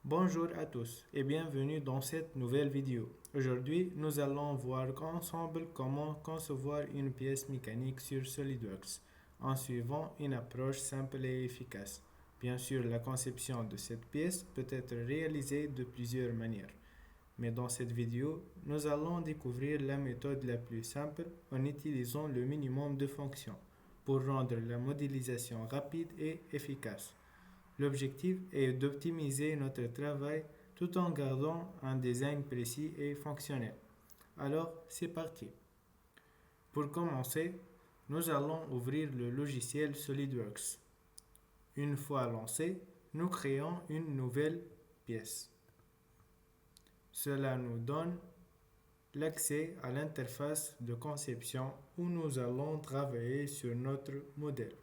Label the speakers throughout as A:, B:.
A: Bonjour à tous et bienvenue dans cette nouvelle vidéo. Aujourd'hui, nous allons voir ensemble comment concevoir une pièce mécanique sur SolidWorks en suivant une approche simple et efficace. Bien sûr, la conception de cette pièce peut être réalisée de plusieurs manières, mais dans cette vidéo, nous allons découvrir la méthode la plus simple en utilisant le minimum de fonctions pour rendre la modélisation rapide et efficace. L'objectif est d'optimiser notre travail tout en gardant un design précis et fonctionnel. Alors, c'est parti. Pour commencer, nous allons ouvrir le logiciel SolidWorks. Une fois lancé, nous créons une nouvelle pièce. Cela nous donne l'accès à l'interface de conception où nous allons travailler sur notre modèle.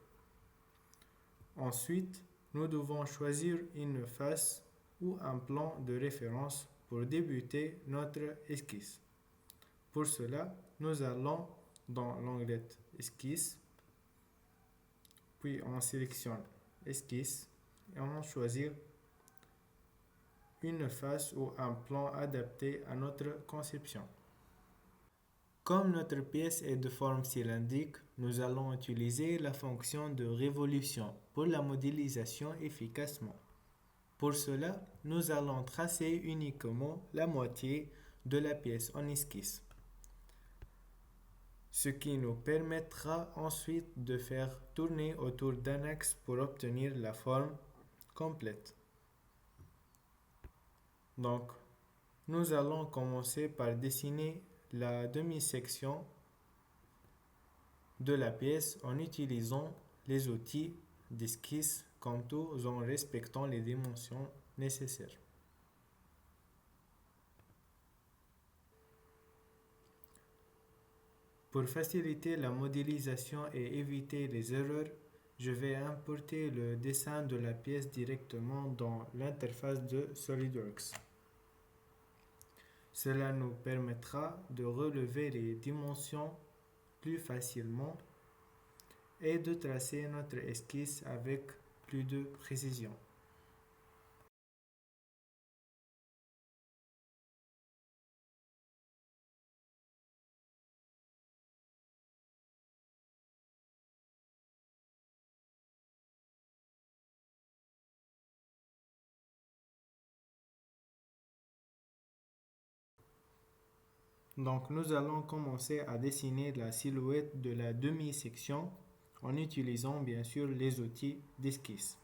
A: Ensuite, nous devons choisir une face ou un plan de référence pour débuter notre esquisse. Pour cela, nous allons dans l'onglet Esquisse, puis on sélectionne Esquisse et on choisit une face ou un plan adapté à notre conception. Comme notre pièce est de forme cylindrique, nous allons utiliser la fonction de révolution pour la modélisation efficacement. Pour cela, nous allons tracer uniquement la moitié de la pièce en esquisse, ce qui nous permettra ensuite de faire tourner autour d'un axe pour obtenir la forme complète. Donc, nous allons commencer par dessiner la demi-section de la pièce en utilisant les outils d'esquisse comme tout en respectant les dimensions nécessaires. Pour faciliter la modélisation et éviter les erreurs, je vais importer le dessin de la pièce directement dans l'interface de SolidWorks. Cela nous permettra de relever les dimensions plus facilement et de tracer notre esquisse avec plus de précision. Donc nous allons commencer à dessiner la silhouette de la demi-section en utilisant bien sûr les outils d'esquisse.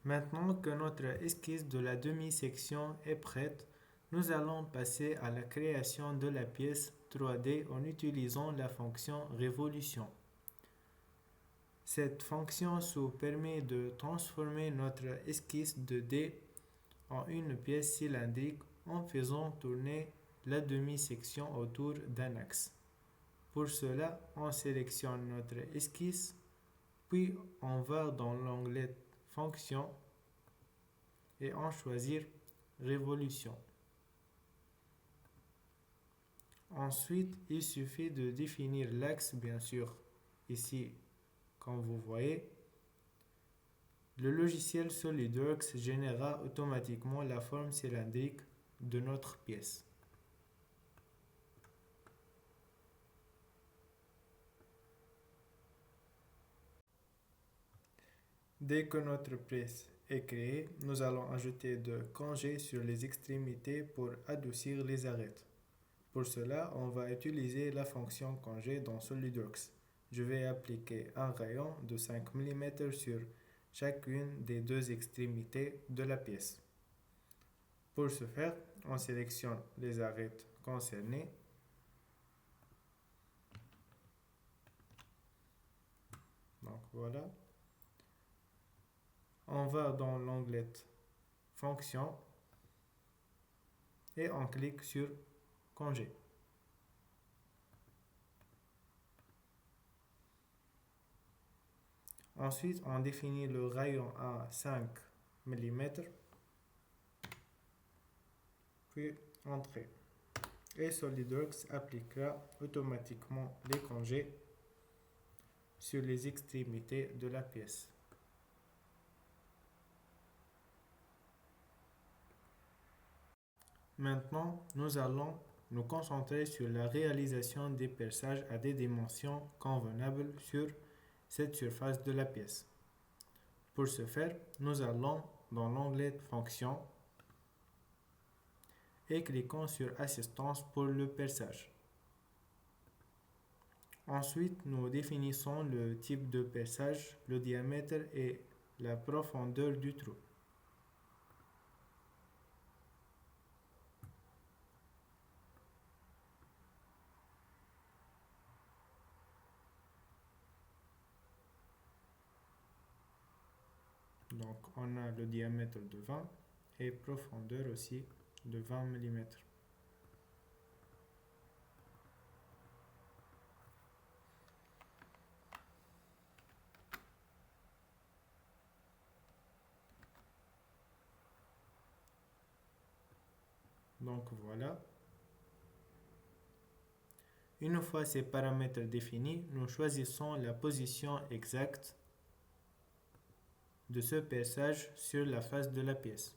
A: Maintenant que notre esquisse de la demi-section est prête, nous allons passer à la création de la pièce 3D en utilisant la fonction révolution. Cette fonction nous permet de transformer notre esquisse 2D en une pièce cylindrique en faisant tourner la demi-section autour d'un axe. Pour cela, on sélectionne notre esquisse, puis on va dans l'onglet Fonction et on choisit Révolution. Ensuite, il suffit de définir l'axe, bien sûr, ici, comme vous voyez. Le logiciel SolidWorks générera automatiquement la forme cylindrique de notre pièce. Dès que notre pièce est créée, nous allons ajouter de congés sur les extrémités pour adoucir les arêtes. Pour cela, on va utiliser la fonction congé dans SolidWorks. Je vais appliquer un rayon de 5 mm sur chacune des deux extrémités de la pièce. Pour ce faire, on sélectionne les arêtes concernées. Donc voilà. On va dans l'onglet Fonction et on clique sur Congé. Ensuite, on définit le rayon à 5 mm, puis Entrée. Et SolidWorks appliquera automatiquement les congés sur les extrémités de la pièce. Maintenant, nous allons nous concentrer sur la réalisation des perçages à des dimensions convenables sur cette surface de la pièce. Pour ce faire, nous allons dans l'onglet Fonction et cliquons sur Assistance pour le perçage. Ensuite, nous définissons le type de perçage, le diamètre et la profondeur du trou. Donc, on a le diamètre de 20 et profondeur aussi de 20 mm. Donc voilà. Une fois ces paramètres définis, nous choisissons la position exacte de ce perçage sur la face de la pièce.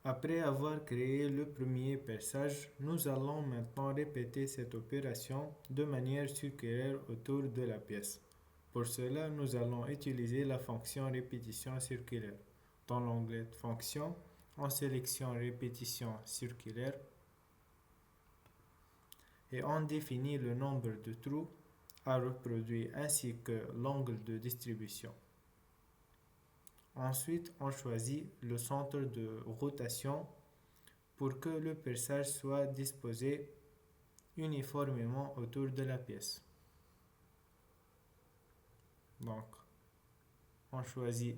A: Après avoir créé le premier perçage, nous allons maintenant répéter cette opération de manière circulaire autour de la pièce. Pour cela, nous allons utiliser la fonction répétition circulaire. Dans l'onglet Fonction, on sélectionne Répétition circulaire et on définit le nombre de trous à reproduire ainsi que l'angle de distribution. Ensuite, on choisit le centre de rotation pour que le perçage soit disposé uniformément autour de la pièce. Donc, on choisit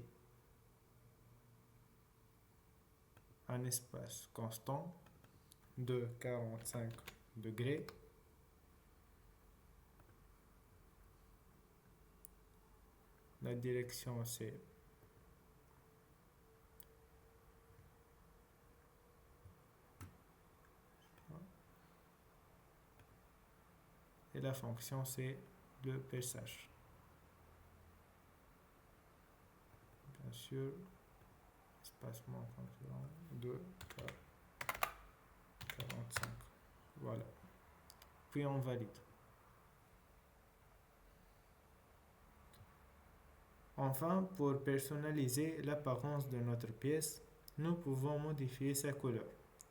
A: un espace constant de 45 degrés. La direction c'est et la fonction c'est le perçage. Bien sûr, espacement concurrent de 45. Voilà. Puis on valide. Enfin, pour personnaliser l'apparence de notre pièce, nous pouvons modifier sa couleur.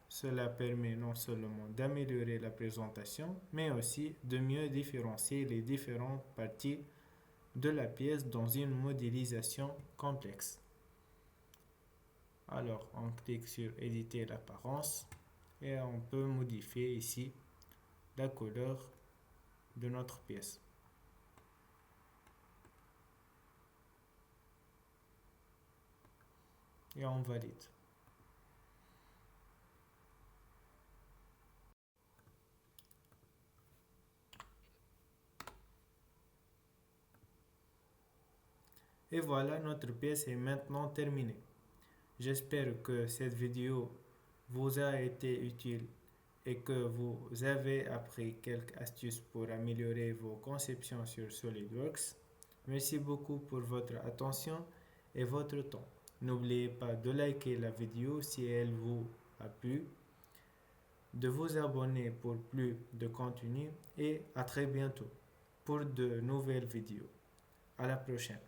A: Cela permet non seulement d'améliorer la présentation, mais aussi de mieux différencier les différentes parties de la pièce dans une modélisation complexe. Alors, on clique sur éditer l'apparence et on peut modifier ici la couleur de notre pièce. Et on valide. Et voilà, notre pièce est maintenant terminée. J'espère que cette vidéo vous a été utile et que vous avez appris quelques astuces pour améliorer vos conceptions sur SolidWorks. Merci beaucoup pour votre attention et votre temps. N'oubliez pas de liker la vidéo si elle vous a plu, de vous abonner pour plus de contenu et à très bientôt pour de nouvelles vidéos. À la prochaine.